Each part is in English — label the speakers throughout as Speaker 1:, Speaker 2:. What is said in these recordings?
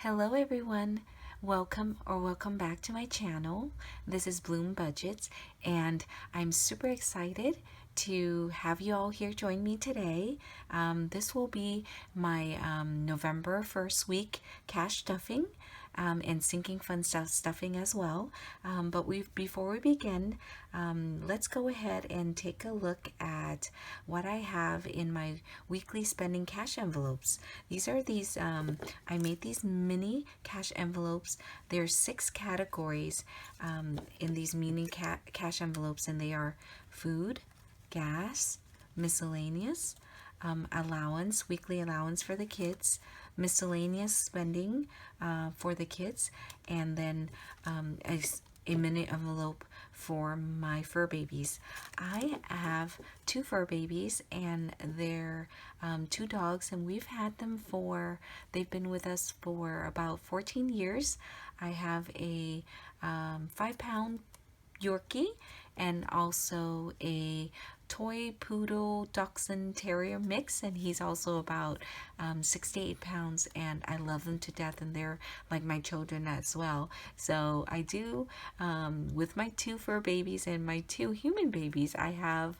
Speaker 1: Hello everyone, welcome back to my channel. This is Bloom Budgets and I'm super excited to have you all here join me today. This will be my November first week cash stuffing and sinking fund stuffing as well. But before we begin, let's go ahead and take a look at what I have in my weekly spending cash envelopes. I made these mini cash envelopes. There's 6 categories in these mini cash envelopes, and they are food, gas, miscellaneous, allowance, weekly allowance for the kids, miscellaneous spending for the kids, and then a mini envelope for my fur babies. I have 2 fur babies, and they're 2 dogs, and they've been with us for about 14 years. I have a 5-pound Yorkie and also a toy poodle dachshund terrier mix, and he's also about 6 to 8 pounds, and I love them to death, and they're like my children as well. So I do, with my 2 fur babies and my 2 human babies, I have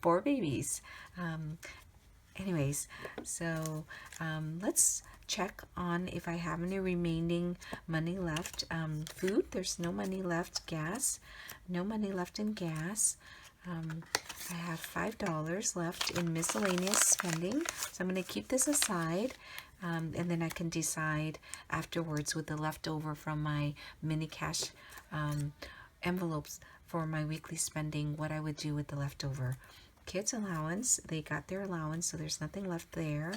Speaker 1: 4 babies. Anyways, so let's check on if I have any remaining money left. Food, there's no money left. Gas, no money left in gas. I have $5 left in miscellaneous spending, so I'm going to keep this aside, and then I can decide afterwards with the leftover from my mini cash envelopes for my weekly spending, what I would do with the leftover. Kids allowance, they got their allowance, so there's nothing left there.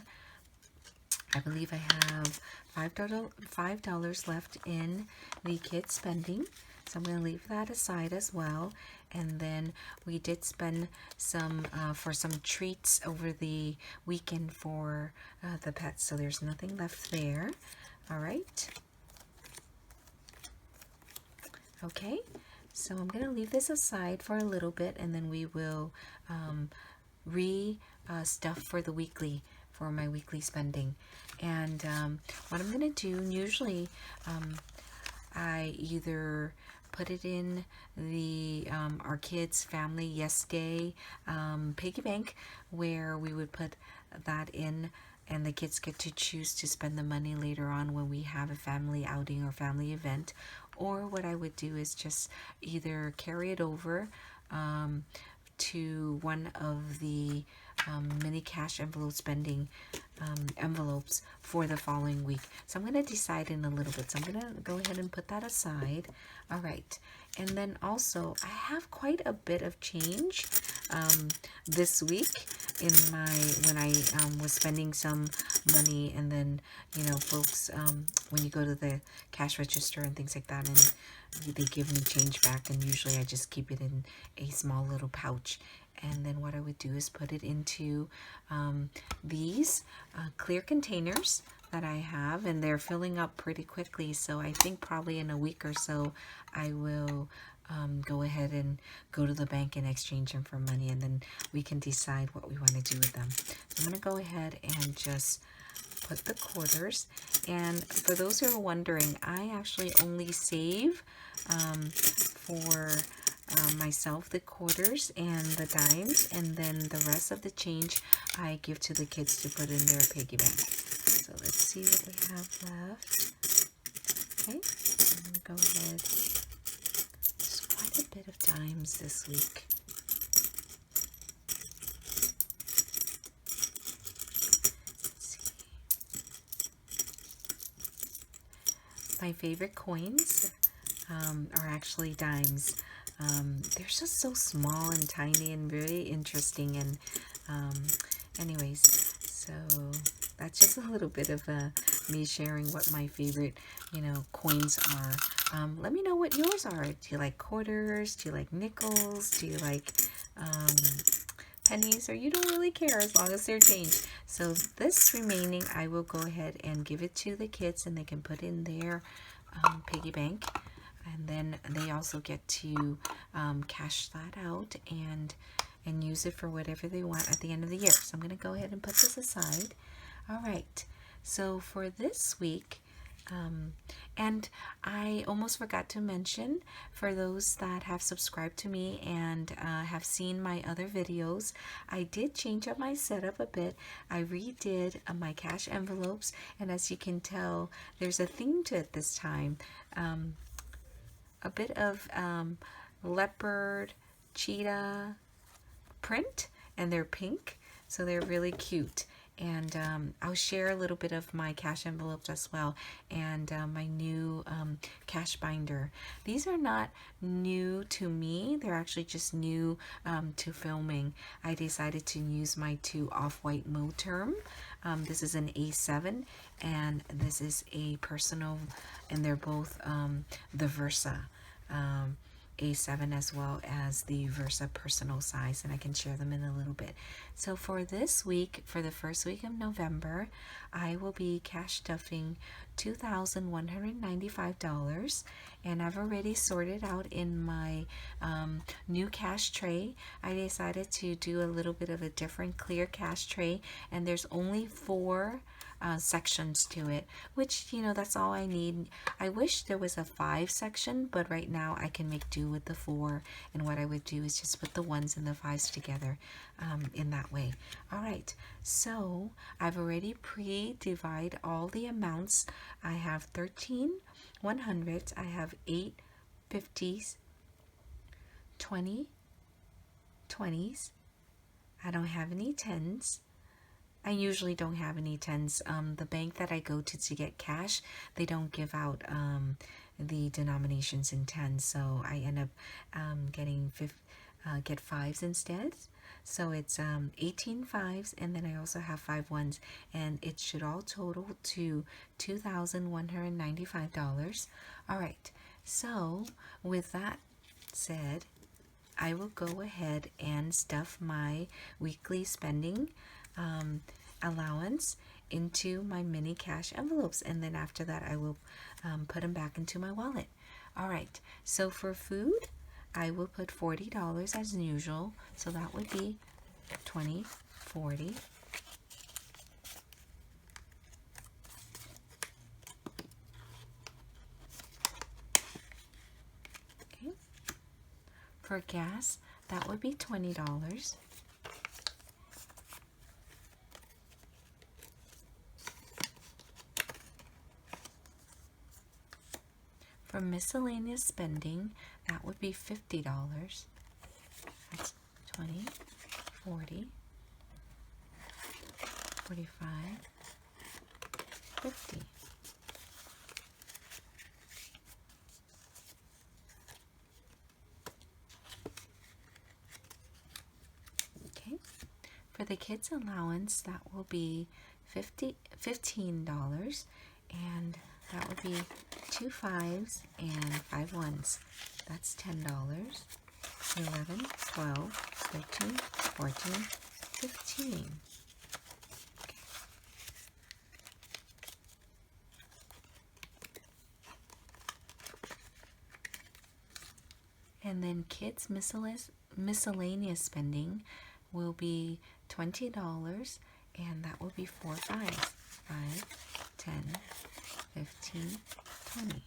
Speaker 1: I believe I have $5 left in the kids spending, so I'm going to leave that aside as well. And then we did spend some for some treats over the weekend for the pets, so there's nothing left there. All right. Okay, so I'm going to leave this aside for a little bit, and then we will stuff for the weekly, for my weekly spending. And what I'm going to do, usually I either put it in the our kids family yes day piggy bank, where we would put that in, and the kids get to choose to spend the money later on when we have a family outing or family event. Or what I would do is just either carry it over to one of the mini cash envelope spending envelopes for the following week. So I'm going to decide in a little bit. So I'm going to go ahead and put that aside. All right. And then also, I have quite a bit of change this week when I was spending some money, and then, folks, when you go to the cash register and things like that, and they give me change back, and usually I just keep it in a small little pouch. And then what I would do is put it into these clear containers that I have, and they're filling up pretty quickly, so I think probably in a week or so I will go ahead and go to the bank and exchange them for money, and then we can decide what we want to do with them. So I'm going to go ahead and just put the quarters. And for those who are wondering, I actually only save for myself the quarters and the dimes, and then the rest of the change I give to the kids to put in their piggy bank. So let's see what we have left. Okay, I'm going to go ahead. There's quite a bit of dimes this week. Let's see. My favorite coins are actually dimes. They're just so small and tiny and very interesting, and anyways, so that's just a little bit of me sharing what my favorite coins are. Let me know what yours are. Do you like quarters? Do you like nickels? Do you like pennies? Or you don't really care as long as they're change? So this remaining, I will go ahead and give it to the kids, and they can put in their piggy bank. And then they also get to cash that out and use it for whatever they want at the end of the year. So I'm going to go ahead and put this aside. All right. So for this week, And I almost forgot to mention, for those that have subscribed to me and have seen my other videos, I did change up my setup a bit. I redid my cash envelopes, and as you can tell, there's a theme to it this time. A bit of leopard, cheetah print, and they're pink, so they're really cute. And I'll share a little bit of my cash envelopes as well, and my new cash binder. These are not new to me, they're actually just new to filming. I decided to use my two off-white Moterm. This is an A7 and this is a personal, and they're both the Versa. A7 as well as the Versa personal size, and I can share them in a little bit. So for this week, for the first week of November, I will be cash stuffing $2,195, and I've already sorted out in my new cash tray. I decided to do a little bit of a different clear cash tray, and there's only 4 sections to it, which, you know, that's all I need. I wish there was a 5 section, but right now I can make do with the 4, and what I would do is just put the 1s and the 5s together in that way. All right, so I've already pre-divided all the amounts. I have 13 100s, I have 8 50s, 20 20s, I don't have any 10s. I usually don't have any 10s. The bank that I go to get cash, they don't give out the denominations in 10s, so I end up getting get 5s instead. So it's 18 5s, and then I also have 5 1s, and it should all total to $2,195. All right, so with that said, I will go ahead and stuff my weekly spending allowance into my mini cash envelopes, and then after that I will put them back into my wallet. All right, so for food, I will put $40 as usual, so that would be 20 40. Okay, for gas, that would be $20. For miscellaneous spending, that would be $50. That's 20, 40, 45, 50. Okay. For the kids' allowance, that will be $15, and that would be 2 5s and 5 1s. That's $10. 11, 12, 13, 14, 15. Okay. And then kids' miscellaneous spending will be $20, and that will be 4 5s. 5, 10, 15, 20.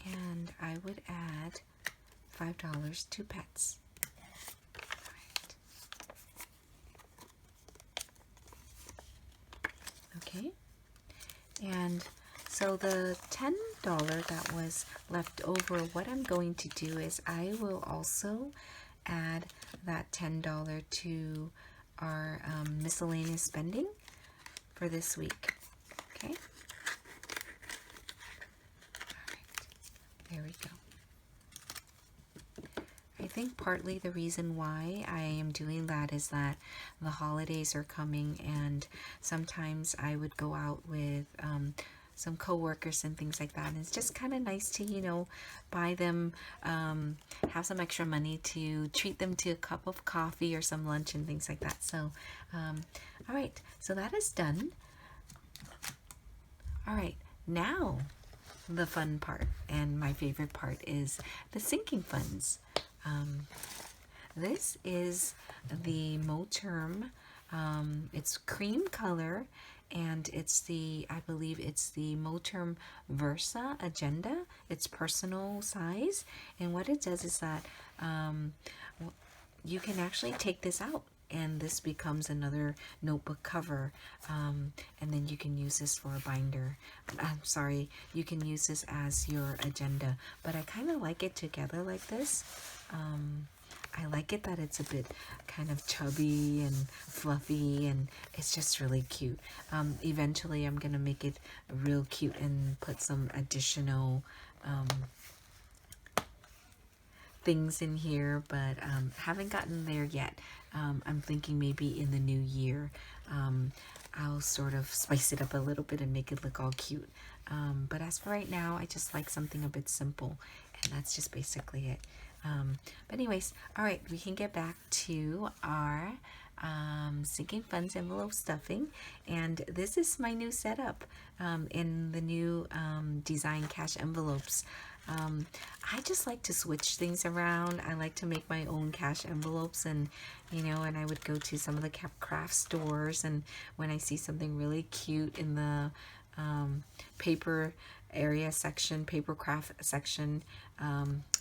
Speaker 1: And I would add $5 to pets. Right. Okay. And so the $10 that was left over, what I'm going to do is I will also add that $10 to our miscellaneous spending for this week. Okay. There we go. I think partly the reason why I am doing that is that the holidays are coming, and sometimes I would go out with some coworkers and things like that, and it's just kind of nice to, you know, buy them, have some extra money to treat them to a cup of coffee or some lunch and things like that. So all right, so that is done. All right, now the fun part, and my favorite part, is the sinking funds. This is the Moterm. It's cream color, and it's the, I believe it's the Moterm Versa Agenda. It's personal size, and what it does is that you can actually take this out, and this becomes another notebook cover, and then you can use this for a binder. I'm sorry, you can use this as your agenda, but I kind of like it together like this. I like it that it's a bit kind of chubby and fluffy, and it's just really cute. Eventually I'm gonna make it real cute and put some additional things in here, but haven't gotten there yet. I'm thinking maybe in the new year I'll sort of spice it up a little bit and make it look all cute. But as for right now, I just like something a bit simple, and that's just basically it. But anyways, all right, we can get back to our Sinking Funds envelope stuffing, and this is my new setup in the new design cash envelopes. I just like to switch things around. I like to make my own cash envelopes, and and I would go to some of the craft stores, and when I see something really cute in the paper area section, paper craft section,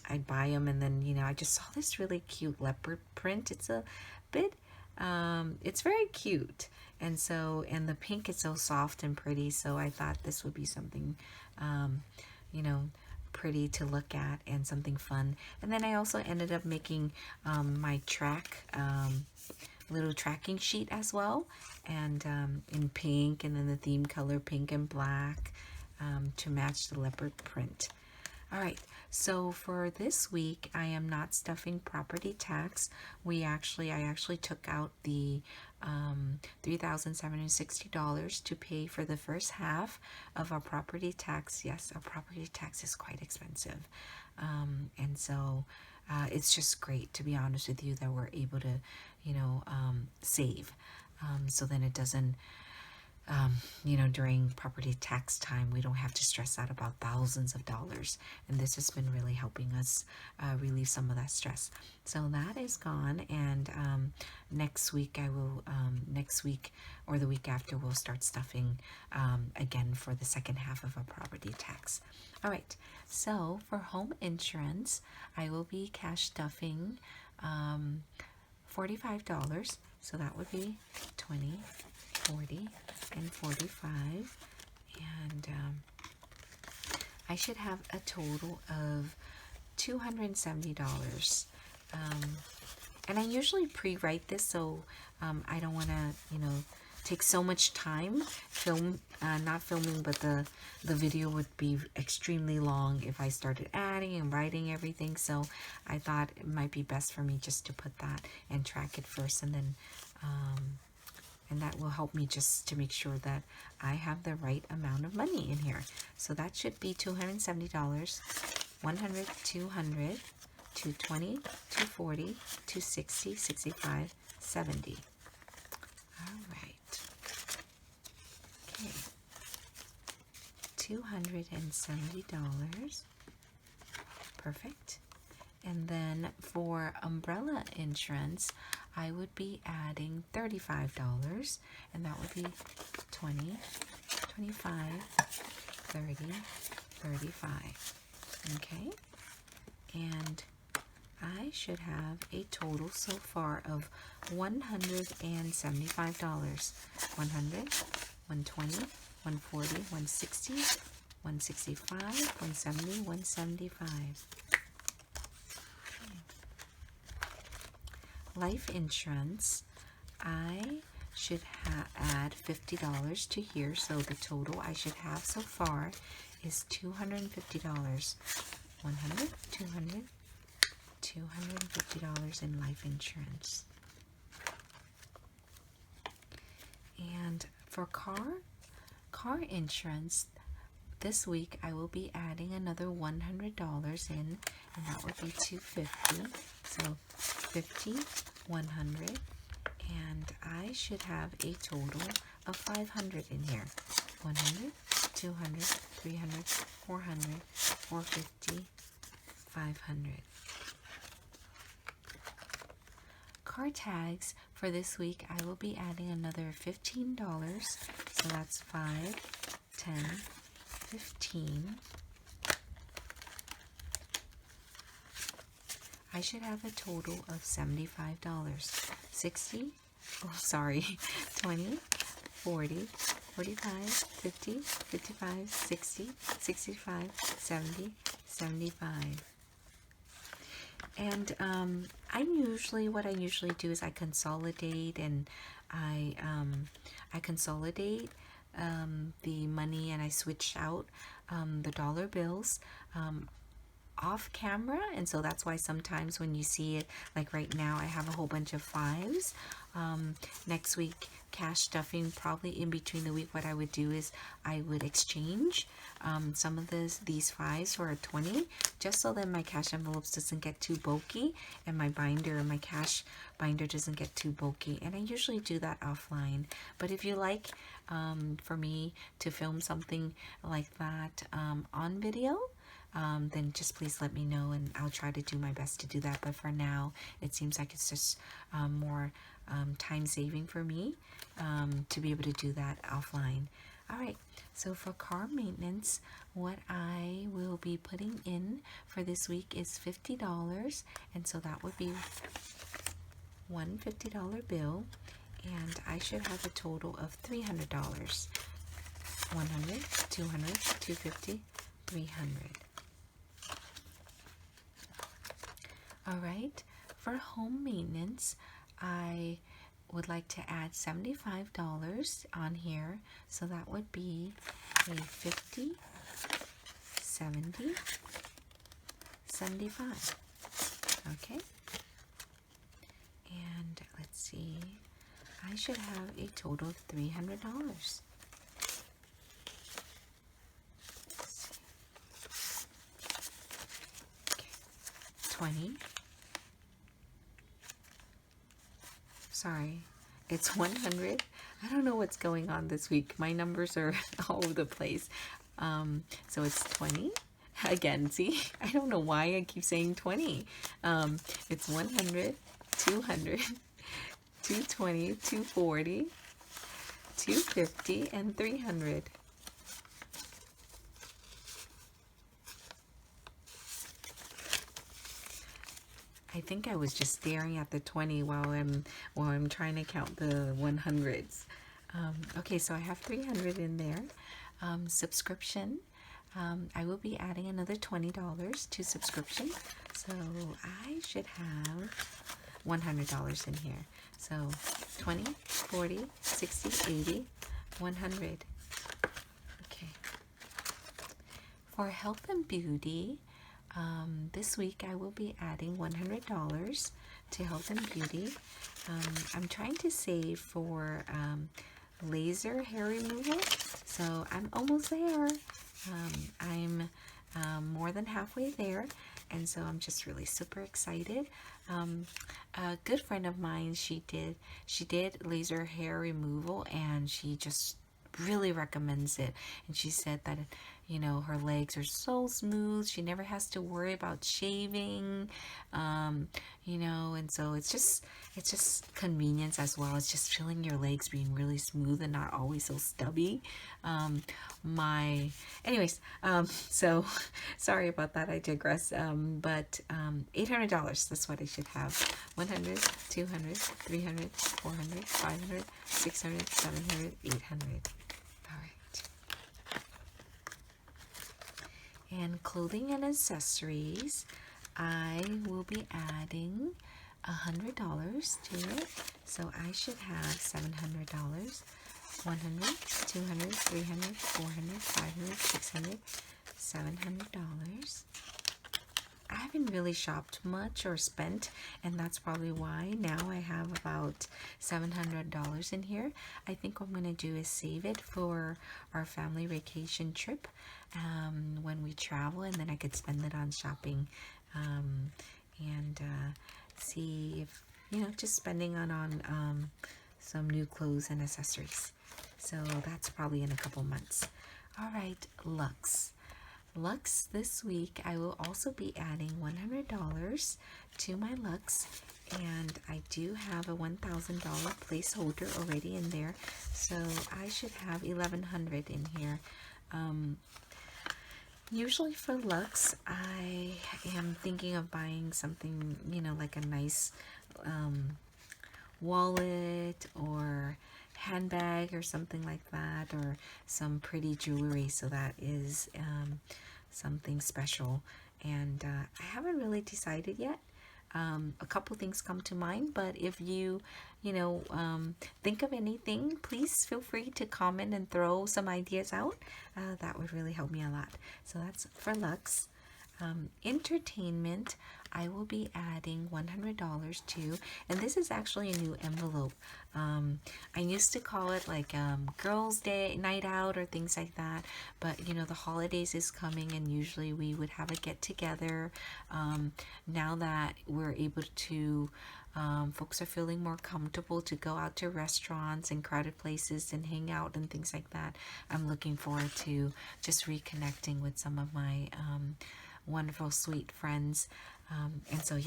Speaker 1: I'd buy them. And then I just saw this really cute leopard print. It's a bit it's very cute, and the pink is so soft and pretty, so I thought this would be something pretty to look at and something fun. And then I also ended up making my little tracking sheet as well, and in pink, and then the theme color pink and black to match the leopard print. All right, so for this week, I am not stuffing property tax. I actually took out the $3,760 to pay for the first half of our property tax. Yes, our property tax is quite expensive. And so it's just great, to be honest with you, that we're able to, save. So then it doesn't, during property tax time, we don't have to stress out about thousands of dollars. And this has been really helping us relieve some of that stress. So that is gone. And next week or the week after, we'll start stuffing again for the second half of our property tax. All right. So for home insurance, I will be cash stuffing $45. So that would be 20, 40, and 45, and I should have a total of $270. And I usually pre-write this, so I don't want to take so much time not filming, but the video would be extremely long if I started adding and writing everything. So I thought it might be best for me just to put that and track it first, and then and that will help me just to make sure that I have the right amount of money in here. So that should be $270, 100, 200, 220, 240, 260, 65, 70. All right. Okay. $270. Perfect. And then for umbrella insurance, I would be adding $35, and that would be 20, 25, 30, 35. Okay? And I should have a total so far of $175. 100, 120, 140, 160, 165, 170, 175. Life insurance, I should add $50 to here, so the total I should have so far is $250. 100, 200, $250 in life insurance. And for car insurance, this week I will be adding another $100 in, and that would be $250. So 50, 100, and I should have a total of 500 in here. 100, 200, 300, 400, 450, 500. car tags for this week, I will be adding another $15. So that's 5, 10, 15. I should have a total of $75. 60, oh sorry, 20, 40, 45, 50, 55, 60, 65, 70, 75. And what I usually do is I consolidate, and I consolidate the money, and I switch out the dollar bills off camera, and so that's why sometimes when you see it, like right now I have a whole bunch of 5s. Next week, cash stuffing, probably in between the week, what I would do is I would exchange some of these 5s for a 20, just so that my cash envelopes doesn't get too bulky, and my cash binder doesn't get too bulky. And I usually do that offline, but if you like for me to film something like that on video, then just please let me know, and I'll try to do my best to do that. But for now, it seems like it's just more time saving for me to be able to do that offline. All right, so for car maintenance, what I will be putting in for this week is $50, and so that would be one $50 bill, and I should have a total of $300. 100, 200, 250, 300. All right, for home maintenance, I would like to add $75 on here, so that would be a 50, 70, 75. Okay, and let's see, I should have a total of $300. 20. Sorry, it's 100. I don't know what's going on this week. My numbers are all over the place. So it's 20. Again, see? I don't know why I keep saying 20. It's 100, 200, 220, 240, 250, and 300. I think I was just staring at the 20 while I'm trying to count the 100s. Okay, so I have 300 in there. Subscription. I will be adding another $20 to subscription, so I should have $100 in here. So 20, 40, 60, 80, 100. Okay. For health and beauty, this week I will be adding $100 to health and beauty. I'm trying to save for laser hair removal, so I'm almost there. I'm more than halfway there, and so I'm just really super excited. A good friend of mine, she did laser hair removal, and she just really recommends it, and she said that, you know, her legs are so smooth, she never has to worry about shaving, you know, and so it's just convenience as well. It's just feeling your legs being really smooth and not always so stubby. So sorry about that, I digress. But $800, that's what I should have. 100, 200, 300, 400, 500, 600, 700, 800. All right. And clothing and accessories, I will be adding $100 to it, so I should have $700. 100, 200, 300, 400, 500, 600, $700. I haven't really shopped much or spent, and that's probably why now I have about $700 in here. I think what I'm going to do is save it for our family vacation trip when we travel, and then I could spend it on shopping and see if, you know, just spending on some new clothes and accessories. So that's probably in a couple months. All right, Lux. Lux, this week I will also be adding $100 to my Lux, and I do have a $1,000 placeholder already in there, so I should have $1,100 in here. Usually for Lux, I am thinking of buying something, like a nice wallet or handbag or something like that, or some pretty jewelry, so that is something special. And I haven't really decided yet. A couple things come to mind, but if you think of anything, please feel free to comment and throw some ideas out. That would really help me a lot. So that's for Lux. Entertainment, I will be adding $100 to, and this is actually a new envelope. I used to call it like girls' day night out or things like that, but the holidays is coming, and usually we would have a get together. Now that we're able to folks are feeling more comfortable to go out to restaurants and crowded places and hang out and things like that, I'm looking forward to just reconnecting with some of my wonderful sweet friends, and so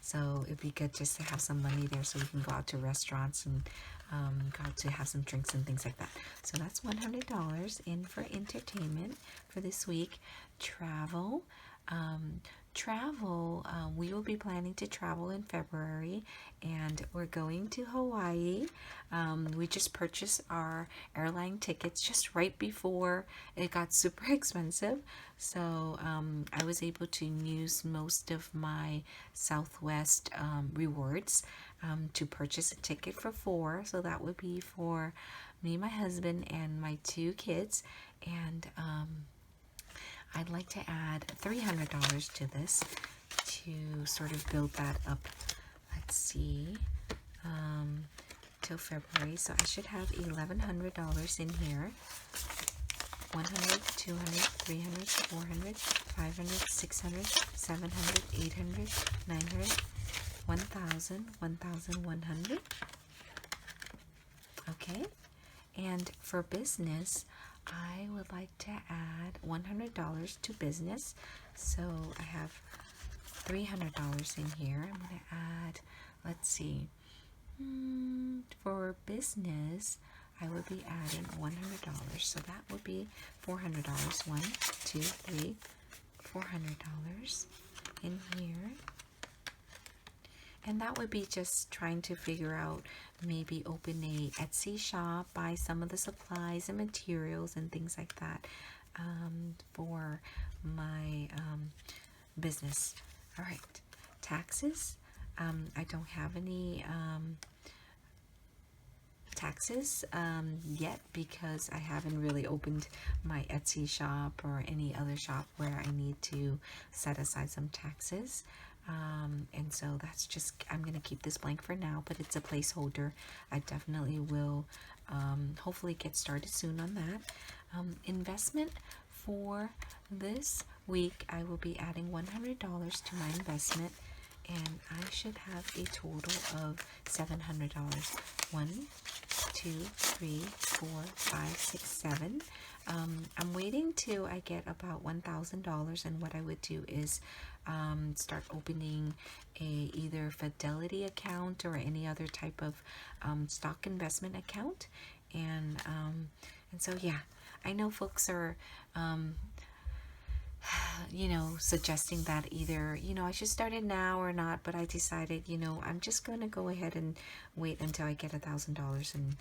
Speaker 1: so it'd be good just to have some money there so we can go out to restaurants and go out to have some drinks and things like that. So that's $100 in for entertainment for this week. Travel, we will be planning to travel in February, and we're going to Hawaii. We just purchased our airline tickets just right before it got super expensive, so I was able to use most of my Southwest rewards to purchase a ticket for 4, so that would be for me, my husband, and my 2 kids. And I'd like to add $300 to this to sort of build that up. Let's see, till February. So I should have $1,100 in here. 100, 200, 300, 400, 500, 600, 700, 800, 900, 1,000, 1,100. Okay, and for business, I would like to add $100 to business, so I have $300 in here. I'm going to add, let's see, for business, I would be adding $100, so that would be $400. 1, 2, 3, $400 in here. And that would be just trying to figure out, maybe open a Etsy shop, buy some of the supplies and materials and things like that for my business. All right, taxes. I don't have any taxes yet, because I haven't really opened my Etsy shop or any other shop where I need to set aside some taxes. And so that's just, I'm going to keep this blank for now, but it's a placeholder. I definitely will hopefully get started soon on that. Investment for this week, I will be adding $100 to my investment, and I should have a total of $700. 1, 2, 3, 4, 5, 6, 7. I'm waiting till I get about $1,000, and what I would do is start opening a either Fidelity account or any other type of stock investment account, and so I know folks are suggesting that either I should start it now or not, but I decided I'm just going to go ahead and wait until I get $1,000, and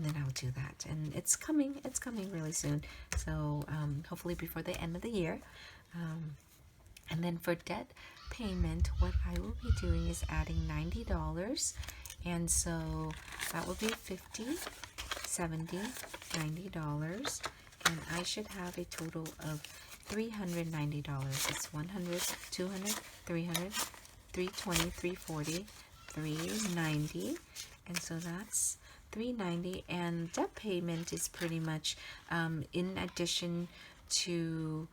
Speaker 1: then I'll do that. And it's coming really soon, so hopefully before the end of the year. And then for debt payment, what I will be doing is adding $90, and so that will be $50, $70, $90, and I should have a total of $390. It's 100, 200, 300, 320, 340, 390, and so that's $390. And debt payment is pretty much in addition to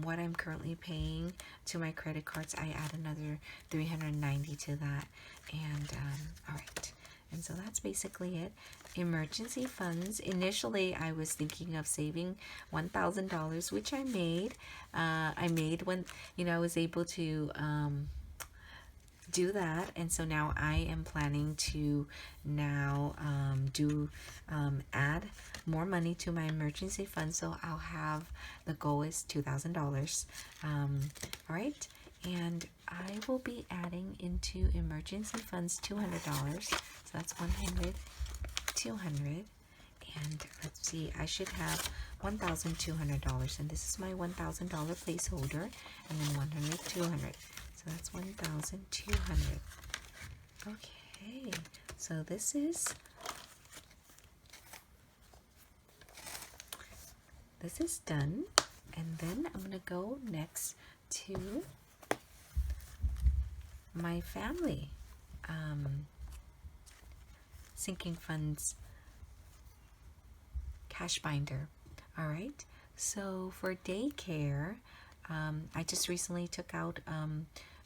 Speaker 1: what I'm currently paying to my credit cards. I add another $390 to that, and all right. And so that's basically it. Emergency funds. Initially, I was thinking of saving $1,000, which I made. I made when I was able to do that. And so now I am planning to now add more money to my emergency fund. So I'll have, the goal is $2,000. All right. And I will be adding into emergency funds $200. So that's 100, 200. And let's see, I should have $1,200, and this is my $1,000 placeholder, and then 100, 200. So that's 1,200. Okay, so this is done, and then I'm gonna go next to my family sinking funds cash binder. All right, so for daycare, I just recently took out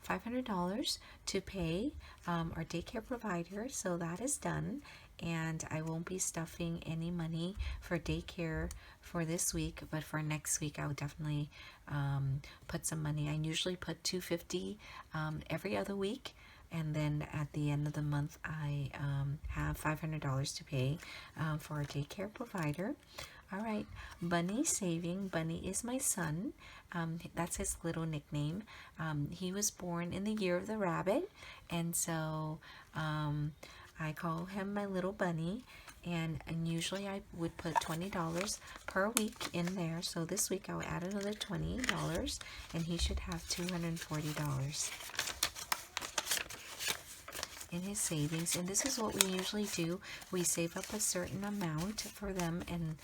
Speaker 1: $500 to pay our daycare provider, so that is done, and I won't be stuffing any money for daycare for this week, but for next week I will definitely put some money. I usually put $250 every other week, and then at the end of the month I have $500 to pay for our daycare provider. All right, Bunny saving. Bunny is my son. That's his little nickname. He was born in the year of the rabbit, and so I call him my little bunny. And usually I would put $20 per week in there. So this week I'll add another $20, and he should have $240 in his savings. And this is what we usually do. We save up a certain amount for them, and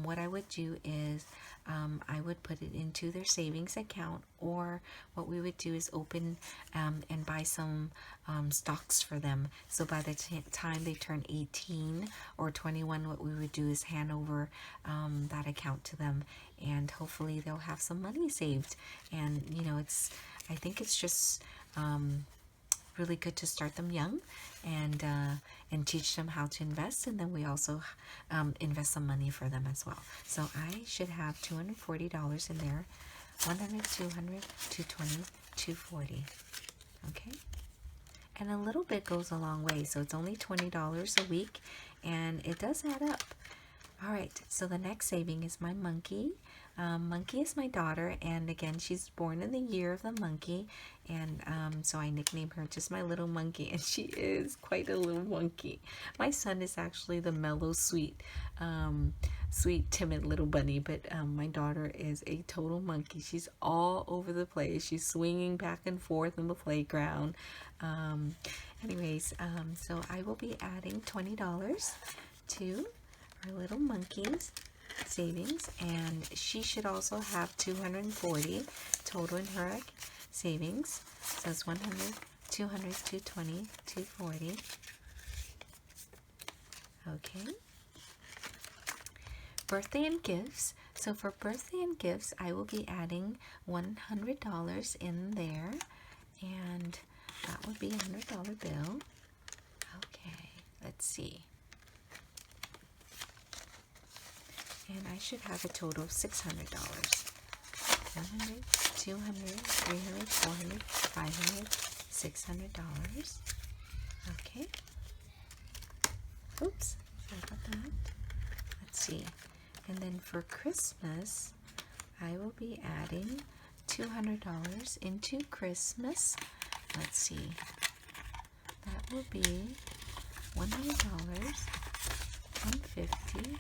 Speaker 1: what I would do is I would put it into their savings account, or what we would do is open and buy some stocks for them. So by the time they turn 18 or 21, what we would do is hand over that account to them, and hopefully they'll have some money saved. And you know, I think it's just really good to start them young and teach them how to invest, and then we also invest some money for them as well. So I should have $240 in there. 100, 200, 220, 240. Okay, and a little bit goes a long way, so it's only $20 a week, and it does add up. All right, so the next saving is my monkey. Monkey is my daughter, and again, she's born in the year of the monkey, and so I nickname her just my little monkey, and she is quite a little monkey. My son is actually the mellow, sweet, timid little bunny, but my daughter is a total monkey. She's all over the place. She's swinging back and forth in the playground. Anyways, so I will be adding $20 to our little monkey's savings, and she should also have 240 total in her savings. So it's 100, 200, 220, 240. Okay. Birthday and gifts. So for birthday and gifts, I will be adding $100 in there, and that would be a $100 bill. Okay, let's see. And I should have a total of $600. 100, 200, 300, 400, 500, $600. Okay. Oops, sorry about that. Let's see. And then for Christmas, I will be adding $200 into Christmas. Let's see. That will be $100, $150,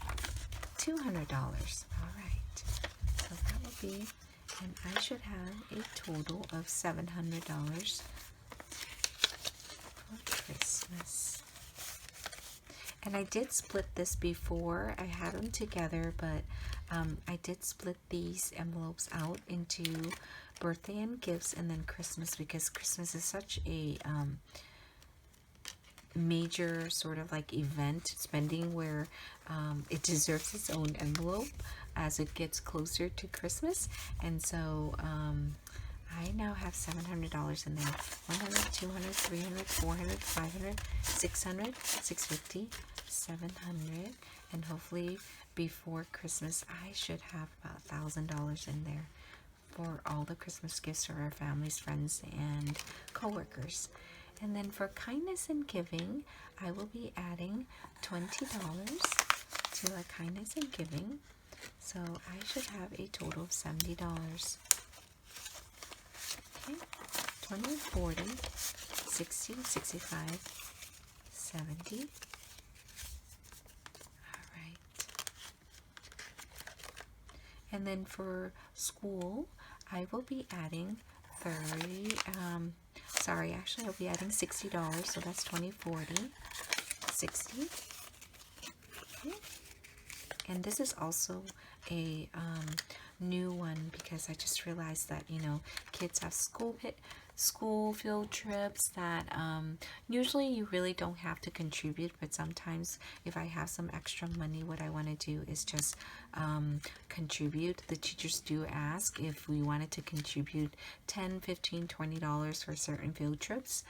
Speaker 1: $200. All right, so that will be, and I should have a total of $700 for Christmas. And I did split this before. I had them together, but I did split these envelopes out into birthday and gifts, and then Christmas, because Christmas is such a major sort of like event spending, where it deserves its own envelope as it gets closer to Christmas. And so I now have $700 in there. 100, 200, 300, 400, 500, 600, 650, 700, and hopefully before Christmas I should have about $1,000 in there for all the Christmas gifts for our families, friends, and co-workers. And then for kindness and giving, I will be adding $20 to a kindness and giving. So I should have a total of $70. Okay, 20, 40, 60, 65, 70. All right. And then for school, I will be adding 30, actually I'll be adding $60, so that's 20, 40, 60. Okay. And this is also a new one because I just realized that, you know, kids have school field trips that usually you really don't have to contribute, but sometimes if I have some extra money, what I want to do is just contribute. The teachers do ask if we wanted to contribute $10, $15, $20 for certain field trips,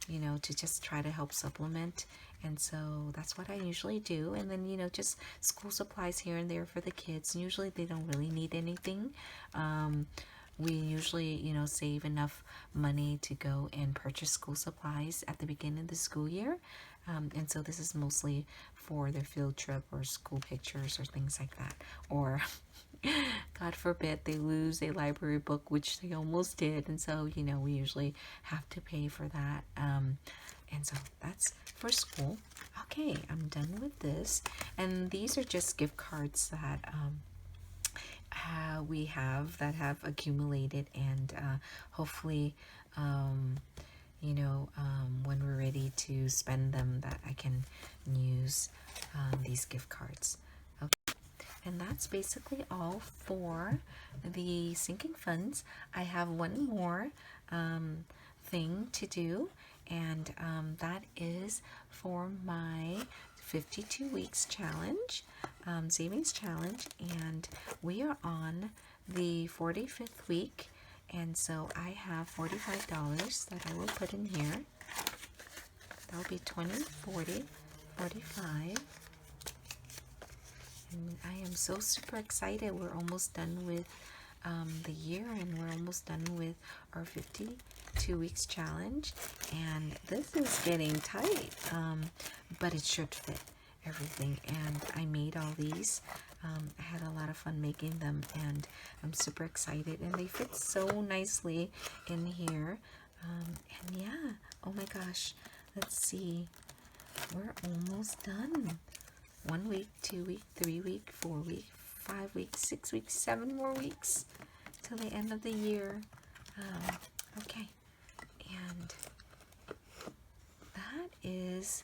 Speaker 1: you know, to just try to help supplement. And so that's what I usually do. And then, you know, just school supplies here and there for the kids. Usually they don't really need anything. We usually, you know, save enough money to go and purchase school supplies at the beginning of the school year. And so this is mostly for their field trip or school pictures or things like that. Or God forbid they lose a library book, which they almost did. And so, you know, we usually have to pay for that. And so that's for school. Okay, I'm done with this. And these are just gift cards that we have that have accumulated, and hopefully, you know, when we're ready to spend them, that I can use these gift cards. Okay. And that's basically all for the sinking funds. I have one more thing to do, and that is for my 52 weeks challenge, savings challenge, and we are on the 45th week, and so I have $45 that I will put in here. That'll be 20, 40, 45. And I am so super excited. We're almost done with the year, and we're almost done with our 52 weeks challenge, and this is getting tight, but it should fit everything. And I made all these. I had a lot of fun making them, and I'm super excited, and they fit so nicely in here. And yeah, oh my gosh, let's see, we're almost done. 1 week, 2 week, 3 week, 4 week, 5 weeks, 6 weeks, 7 more weeks till the end of the year. Okay, and that is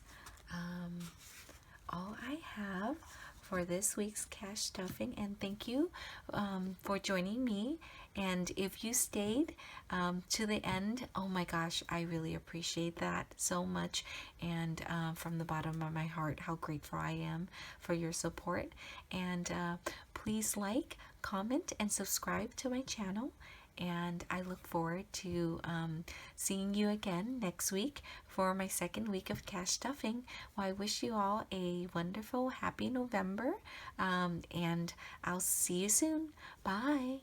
Speaker 1: all I have for this week's cash stuffing, and thank you for joining me. And if you stayed to the end, oh my gosh, I really appreciate that so much, and from the bottom of my heart, how grateful I am for your support. And please like, comment, and subscribe to my channel. And I look forward to seeing you again next week for my second week of cash stuffing. Well, I wish you all a wonderful, happy November, and I'll see you soon. Bye.